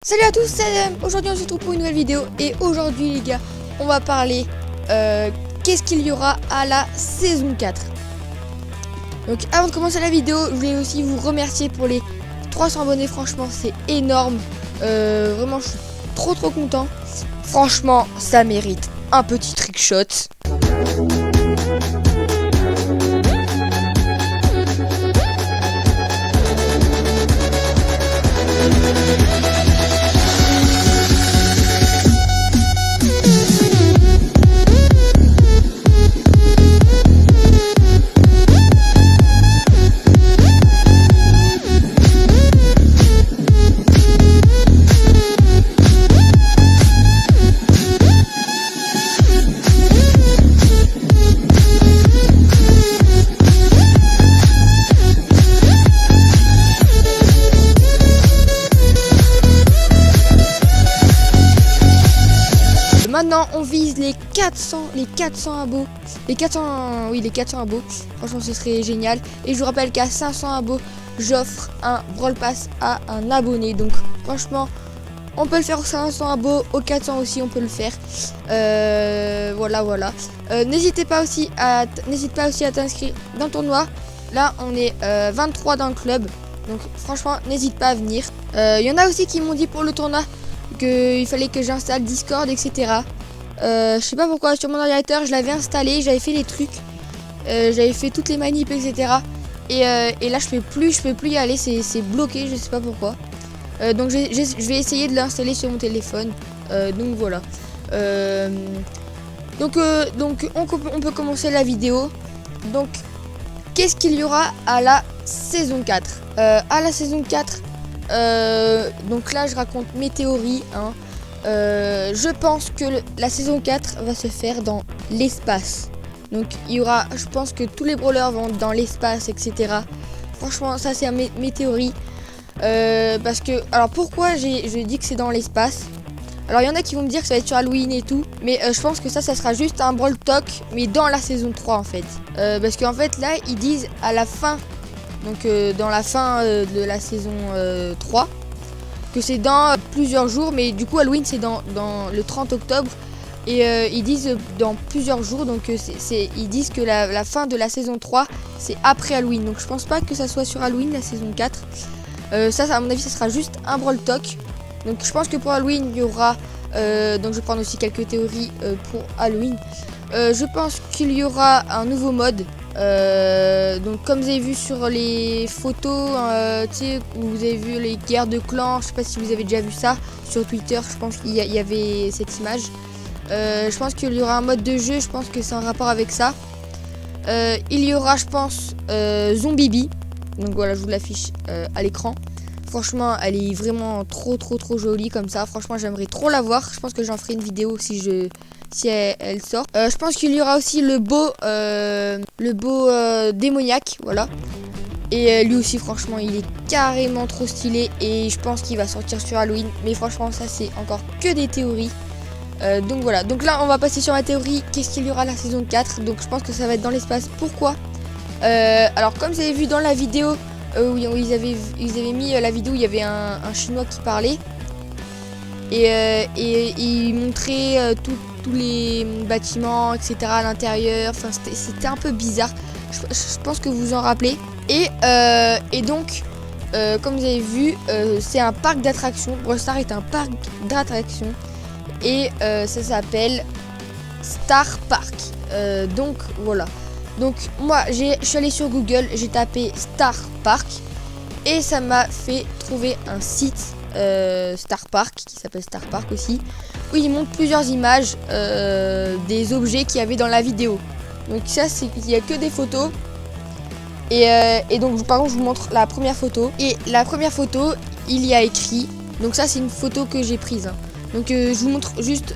Salut à tous, c'est Adam. Aujourd'hui on se retrouve pour une nouvelle vidéo. Et aujourd'hui les gars, on va parler qu'est-ce qu'il y aura à la saison 4. Donc avant de commencer la vidéo, je voulais aussi vous remercier pour les 300 abonnés. Franchement c'est énorme, vraiment je suis trop content. Franchement ça mérite un petit trick shot. Maintenant on vise les 400 abos. Les 400 abos. Franchement ce serait génial. Et je vous rappelle qu'à 500 abos, j'offre un Brawl Pass à un abonné. Donc franchement, on peut le faire aux 500 abos, aux 400 aussi on peut le faire. Voilà. N'hésite pas aussi à t'inscrire dans le tournoi. Là on est 23 dans le club. Donc franchement n'hésite pas à venir. Il y en a aussi qui m'ont dit pour le tournoi qu'il fallait que j'installe Discord, etc. Je sais pas pourquoi, sur mon ordinateur je l'avais installé, j'avais fait les trucs, j'avais fait toutes les manips, etc. Et là je peux plus y aller, c'est bloqué, je sais pas pourquoi. Donc je vais essayer de l'installer sur mon téléphone. Donc voilà. Donc on peut commencer la vidéo. Donc qu'est-ce qu'il y aura à la saison 4 à la saison 4, donc là je raconte mes théories, hein. Je pense que la saison 4 va se faire dans l'espace. Donc il y aura, je pense que tous les brawlers vont dans l'espace, etc. Franchement ça c'est mes théories. Parce que, alors pourquoi je dis que c'est dans l'espace? Alors il y en a qui vont me dire que ça va être sur Halloween et tout, mais je pense que ça sera juste un Brawl Talk, mais dans la saison 3 en fait. Parce qu'en fait là ils disent à la fin, donc dans la fin de la saison 3, que c'est dans plusieurs jours, mais du coup Halloween c'est dans le 30 octobre. Et ils disent dans plusieurs jours, donc ils disent que la fin de la saison 3 c'est après Halloween. Donc je pense pas que ça soit sur Halloween la saison 4. Ça à mon avis ça sera juste un Brawl Talk. Donc je pense que pour Halloween il y aura, donc je vais prendre aussi quelques théories pour Halloween. Je pense qu'il y aura un nouveau mode. Donc comme vous avez vu sur les photos, tu sais, où vous avez vu les guerres de clans, je sais pas si vous avez déjà vu ça sur Twitter, je pense qu'il y avait cette image. Je pense qu'il y aura un mode de jeu, je pense que c'est en rapport avec ça. Il y aura, je pense, Zombie Bee. Donc voilà, je vous l'affiche à l'écran. Franchement, elle est vraiment trop jolie comme ça. Franchement, j'aimerais trop la voir. Je pense que j'en ferai une vidéo si elle sort. Je pense qu'il y aura aussi le beau démoniaque, voilà. Et lui aussi, franchement, il est carrément trop stylé. Et je pense qu'il va sortir sur Halloween. Mais franchement, ça, c'est encore que des théories. Donc voilà. Donc là, on va passer sur ma théorie. Qu'est-ce qu'il y aura la saison 4? Donc je pense que ça va être dans l'espace. Pourquoi? Alors, comme vous avez vu dans la vidéo, où ils avaient mis la vidéo où il y avait un chinois qui parlait. Et il montrait tous les bâtiments, etc. à l'intérieur. Enfin, c'était un peu bizarre. Je pense que vous vous en rappelez. Et donc, comme vous avez vu, c'est un parc d'attractions. Brawl Stars est un parc d'attractions. Et ça s'appelle Star Park. Donc, voilà. Donc, moi, je suis allée sur Google, j'ai tapé Star Park. Et ça m'a fait trouver un site Star Park, qui s'appelle Star Park aussi, où il montre plusieurs images des objets qu'il y avait dans la vidéo. Donc ça, il n'y a que des photos. Et donc par contre je vous montre la première photo. Et la première photo, il y a écrit, donc ça c'est une photo que j'ai prise, hein. Donc je vous montre juste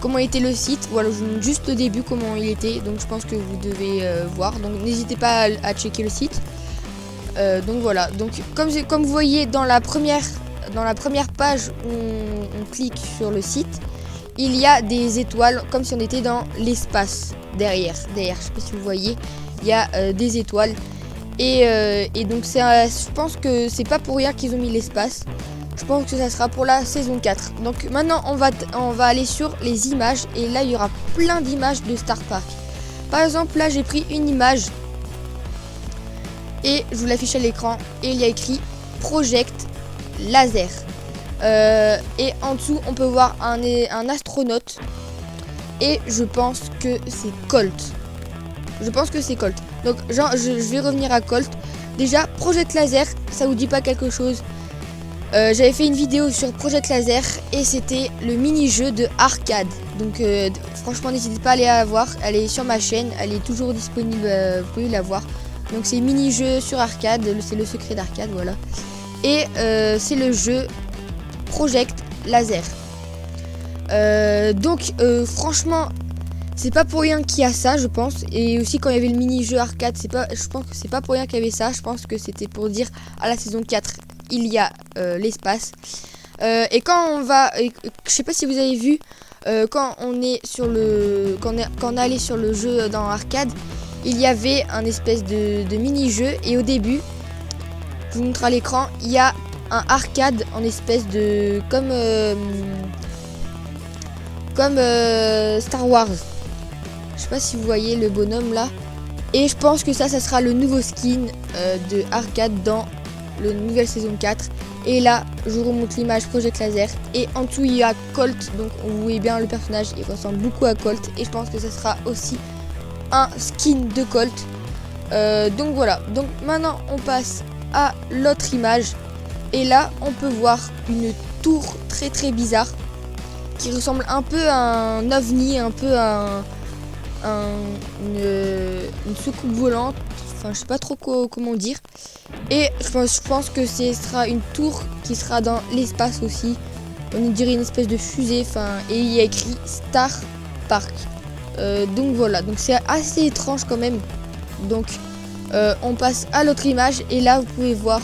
comment était le site. Voilà, je vous montre juste le début comment il était. Donc je pense que vous devez voir. Donc n'hésitez pas à checker le site. Donc voilà, donc comme vous voyez dans la première page où on clique sur le site, il y a des étoiles comme si on était dans l'espace derrière, je sais pas si vous voyez, il y a des étoiles. Et donc je pense que c'est pas pour rien qu'ils ont mis l'espace. je pense que ça sera pour la saison 4. Donc maintenant on va aller sur les images et là il y aura plein d'images de Star Park. Par exemple là j'ai pris une image et je vous l'affiche à l'écran et il y a écrit Project Laser. Et en dessous on peut voir un astronaute et je pense que c'est Colt. Donc genre, je vais revenir à Colt. Déjà Project Laser, ça vous dit pas quelque chose? J'avais fait une vidéo sur Project Laser et c'était le mini-jeu de arcade. Donc franchement n'hésitez pas à aller la voir, elle est sur ma chaîne, elle est toujours disponible, vous pouvez la voir. Donc c'est mini-jeu sur arcade, c'est le secret d'arcade, voilà. Et c'est le jeu Project Laser. Donc franchement c'est pas pour rien qu'il y a ça, je pense. Et aussi quand il y avait le mini-jeu arcade, je pense que c'est pas pour rien qu'il y avait ça. Je pense que c'était pour dire à la saison 4 il y a l'espace. Et quand on va, je sais pas si vous avez vu, quand on est sur quand on est allé sur le jeu dans arcade, il y avait un espèce de mini-jeu et au début, je vous montre à l'écran, il y a un arcade en espèce de comme Star Wars. Je sais pas si vous voyez le bonhomme là. Et je pense que ça sera le nouveau skin de arcade dans le nouvelle saison 4. Et là, je vous remonte l'image Project Laser. Et en dessous, il y a Colt. Donc, vous voyez bien le personnage, il ressemble beaucoup à Colt. Et je pense que ça sera aussi un skin de Colt. Donc voilà. Donc maintenant, on passe à l'autre image. Et là, on peut voir une tour très très bizarre qui ressemble un peu à un ovni, un peu à une soucoupe volante. Enfin, je sais pas trop comment dire. Et je pense que ce sera une tour qui sera dans l'espace aussi. On dirait une espèce de fusée. Enfin, et il y a écrit Star Park. Donc voilà. Donc c'est assez étrange quand même. Donc on passe à l'autre image. Et là, vous pouvez voir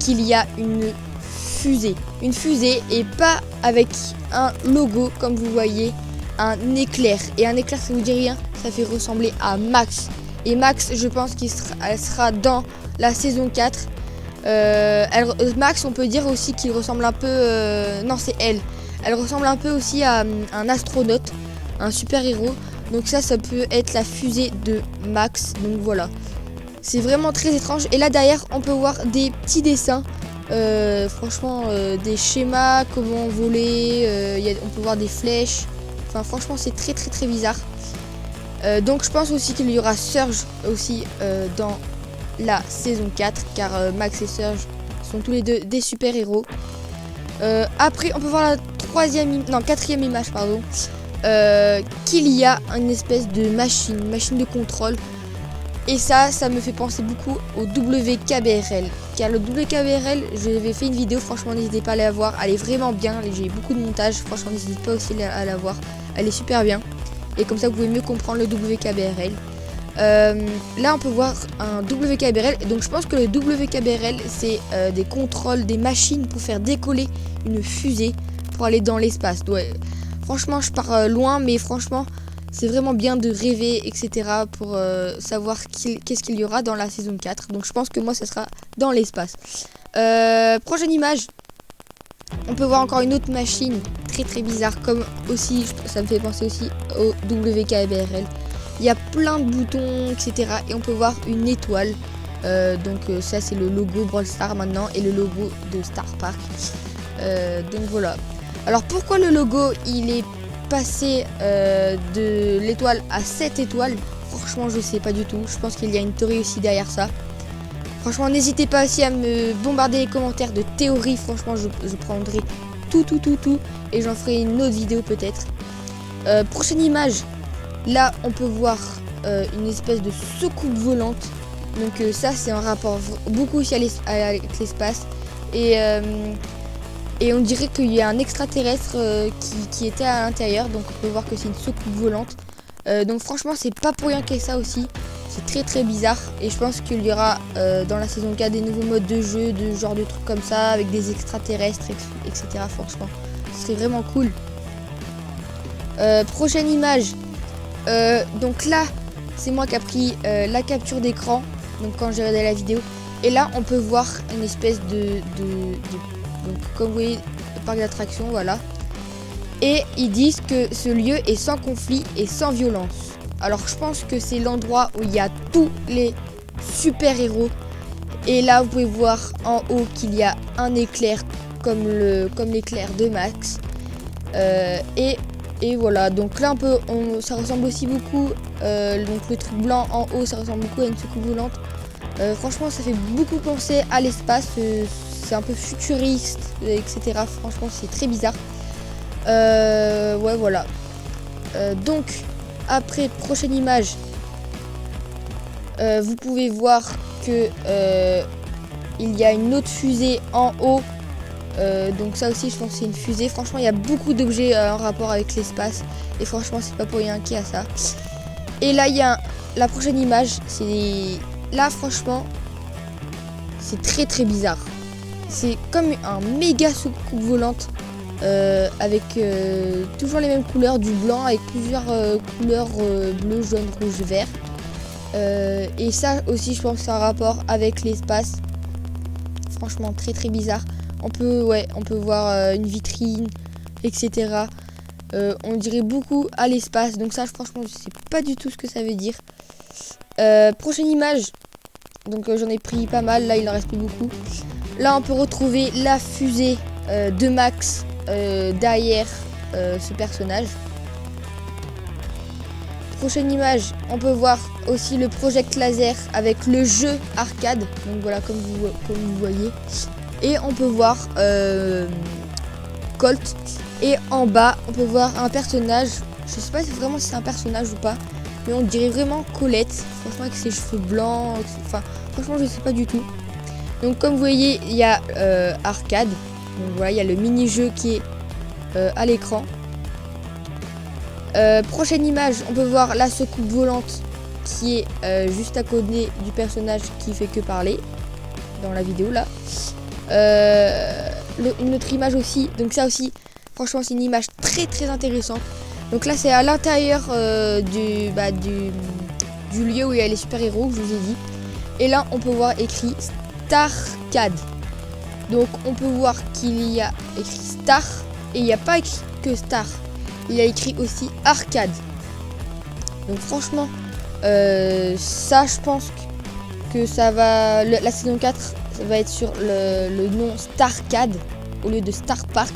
qu'il y a une fusée. Une fusée et pas avec un logo comme vous voyez. Un éclair. Et un éclair, ça vous dit rien? Ça fait ressembler à Max. Et Max, je pense qu'elle sera dans la saison 4. Max, on peut dire aussi qu'il ressemble un peu... non, c'est elle. Elle ressemble un peu aussi à un astronaute, un super-héros. Donc ça peut être la fusée de Max. Donc voilà. C'est vraiment très étrange. Et là, derrière, on peut voir des petits dessins. Franchement, des schémas, comment voler. On peut voir des flèches. Enfin, franchement, c'est très très très bizarre. Donc je pense aussi qu'il y aura Surge aussi dans la saison 4 car Max et Surge sont tous les deux des super héros. Après on peut voir la quatrième image pardon, qu'il y a une espèce de machine de contrôle et ça me fait penser beaucoup au WKBRL car le WKBRL j'avais fait une vidéo, franchement n'hésitez pas à la voir, elle est vraiment bien, j'ai beaucoup de montage, franchement n'hésitez pas aussi à la voir, elle est super bien. Et comme ça vous pouvez mieux comprendre le WKBRL. Là on peut voir un WKBRL. Donc je pense que le WKBRL c'est des contrôles des machines pour faire décoller une fusée pour aller dans l'espace. Ouais. Franchement je pars loin mais franchement c'est vraiment bien de rêver etc. pour savoir qu'est-ce qu'il y aura dans la saison 4. Donc je pense que moi ça sera dans l'espace. Prochaine image. On peut voir encore une autre machine très très bizarre comme aussi, ça me fait penser aussi au WKBRL. Il y a plein de boutons etc. Et on peut voir une étoile. Donc ça c'est le logo Brawl Stars maintenant et le logo de Star Park. Donc voilà. Alors pourquoi le logo il est passé de l'étoile à 7 étoiles? Franchement je sais pas du tout. Je pense qu'il y a une théorie aussi derrière ça. Franchement, n'hésitez pas aussi à me bombarder les commentaires de théories. Franchement, je prendrai tout. Et j'en ferai une autre vidéo peut-être. Prochaine image. Là, on peut voir une espèce de soucoupe volante. Donc ça, c'est un rapport beaucoup aussi avec l'espace. Et on dirait qu'il y a un extraterrestre qui était à l'intérieur. Donc on peut voir que c'est une soucoupe volante. Donc franchement, c'est pas pour rien qu'il y ait ça aussi. C'est très très bizarre et je pense qu'il y aura dans la saison 4 des nouveaux modes de jeu, de genre de trucs comme ça, avec des extraterrestres, etc. Franchement, ce serait vraiment cool. Prochaine image. Donc là, c'est moi qui a pris la capture d'écran. Donc quand j'ai regardé la vidéo. Et là, on peut voir une espèce de Donc comme vous voyez, le parc d'attractions, voilà. Et ils disent que ce lieu est sans conflit et sans violence. Alors je pense que c'est l'endroit où il y a tous les super-héros. Et là vous pouvez voir en haut qu'il y a un éclair comme l'éclair de Max. Et voilà, donc là ça ressemble aussi beaucoup, donc le truc blanc en haut ça ressemble beaucoup à une soucoupe volante. Franchement ça fait beaucoup penser à l'espace, c'est un peu futuriste, etc. Franchement c'est très bizarre. Ouais voilà. Donc après prochaine image, vous pouvez voir que il y a une autre fusée en haut. Donc ça aussi je pense que c'est une fusée. Franchement il y a beaucoup d'objets en rapport avec l'espace. Et franchement c'est pas pour rien qu'il y a ça. Et là il y a la prochaine image. Là franchement c'est très très bizarre. C'est comme un méga soucoupe volante. Avec toujours les mêmes couleurs, du blanc avec plusieurs couleurs bleu, jaune, rouge, vert. Et ça aussi je pense que c'est un rapport avec l'espace. Franchement très très bizarre. On peut voir une vitrine, etc. On dirait beaucoup à l'espace. Donc ça franchement je sais pas du tout ce que ça veut dire. Prochaine image. Donc j'en ai pris pas mal. Là il en reste plus beaucoup. Là on peut retrouver la fusée de Max derrière ce personnage. Prochaine image, on peut voir aussi le project laser avec le jeu arcade. Donc voilà comme vous voyez. Et on peut voir Colt. Et en bas, on peut voir un personnage. Je sais pas vraiment si c'est un personnage ou pas. Mais on dirait vraiment Colette. Franchement avec ses cheveux blancs. Enfin, franchement je sais pas du tout. Donc comme vous voyez, il y a arcade. Donc voilà, il y a le mini-jeu qui est à l'écran. Prochaine image, on peut voir la soucoupe volante qui est juste à côté du personnage qui fait que parler dans la vidéo là. Une autre image aussi, donc ça aussi franchement c'est une image très très intéressante. Donc là c'est à l'intérieur du lieu où il y a les super héros que je vous ai dit. Et là on peut voir écrit Starcade. Donc on peut voir qu'il y a écrit Star et il n'y a pas écrit que Star. Il y a écrit aussi Arcade. Donc franchement ça je pense que ça va, la saison 4 ça va être sur le nom Starcade au lieu de Star Park.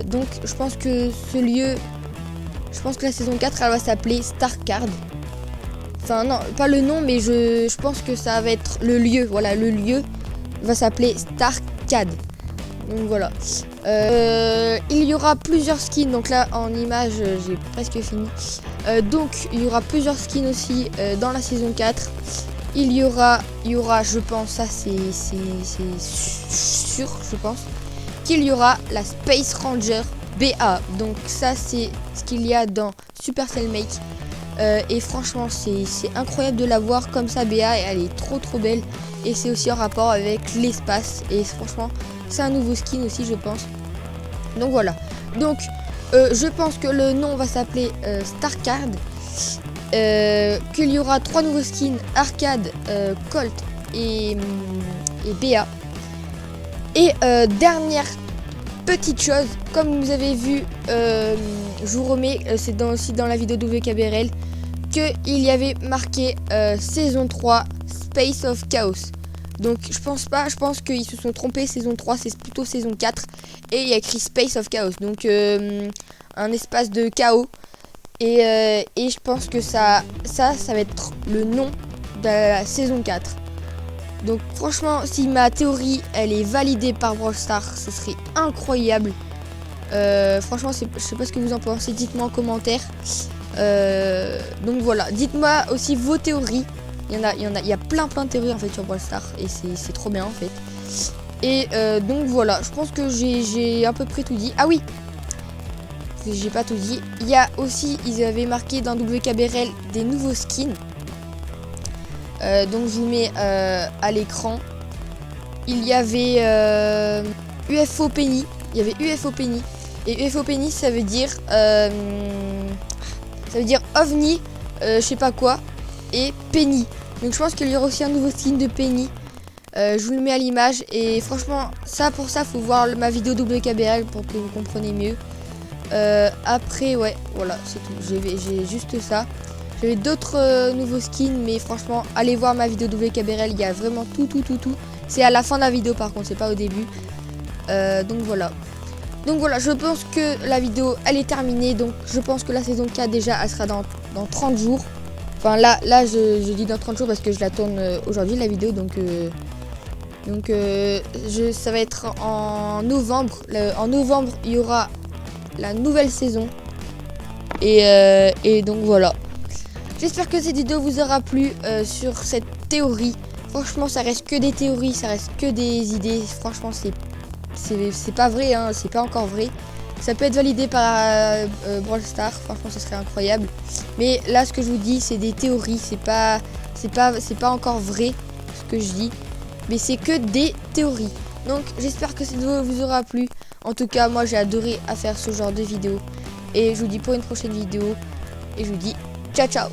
Donc je pense que ce lieu, je pense que la saison 4 elle va s'appeler Starcade. Enfin non, pas le nom mais je pense que ça va être le lieu. Voilà, le lieu va s'appeler Starcade. Donc voilà. Il y aura plusieurs skins. Donc là en image j'ai presque fini. Donc il y aura plusieurs skins aussi dans la saison 4. Il y aura je pense, ça c'est sûr je pense, qu'il y aura la Space Ranger BA. Donc ça c'est ce qu'il y a dans Supercell Make. Et franchement c'est incroyable de la voir comme ça BA, et elle est trop belle. Et c'est aussi en rapport avec l'espace. Et franchement c'est un nouveau skin aussi je pense. Donc voilà. Donc je pense que le nom va s'appeler Starcade. Qu'il y aura 3 nouveaux skins, Arcade, Colt et BA. Et dernière petite chose, comme vous avez vu, je vous remets, c'est aussi dans la vidéo d'WKBRL, qu'il y avait marqué saison 3 Space of Chaos. Donc je pense qu'ils se sont trompés, saison 3 c'est plutôt saison 4. Et il y a écrit Space of Chaos, donc un espace de chaos. Et je pense que ça va être le nom de la saison 4. Donc franchement, si ma théorie elle est validée par Brawl Stars, ce serait incroyable. Franchement, je sais pas ce que vous en pensez, dites-moi en commentaire. Donc voilà, dites-moi aussi vos théories. Il y a plein de théories en fait sur Brawl Stars et c'est trop bien en fait. Et donc voilà, je pense que j'ai à peu près tout dit. Ah oui, j'ai pas tout dit. Il y a aussi, ils avaient marqué dans WKBRL des nouveaux skins. Donc je vous mets à l'écran. Il y avait UFO Penny. Il y avait UFO Penny. Et UFO Penny ça veut dire OVNI, je sais pas quoi. Et Penny. Donc je pense qu'il y aura aussi un nouveau skin de Penny. Je vous le mets à l'image et franchement pour ça faut voir ma vidéo WKBRL pour que vous compreniez mieux. Après ouais voilà c'est tout, j'ai juste ça. J'avais d'autres nouveaux skins mais franchement allez voir ma vidéo WKBRL, il y a vraiment tout. C'est à la fin de la vidéo par contre, c'est pas au début. Donc voilà, je pense que la vidéo elle est terminée. Donc je pense que la saison 4 déjà elle sera dans 30 jours. Enfin là je dis dans 30 jours parce que je la tourne aujourd'hui la vidéo. Ça va être en novembre. En novembre il y aura la nouvelle saison. Et donc voilà. J'espère que cette vidéo vous aura plu sur cette théorie. Franchement ça reste que des théories, ça reste que des idées. Franchement c'est pas vrai, hein, c'est pas encore vrai. Ça peut être validé par Brawl Stars, franchement ce serait incroyable. Mais là ce que je vous dis c'est des théories, c'est pas encore vrai ce que je dis. Mais c'est que des théories. Donc j'espère que cette vidéo vous aura plu. En tout cas moi j'ai adoré à faire ce genre de vidéo. Et je vous dis pour une prochaine vidéo. Et je vous dis ciao ciao.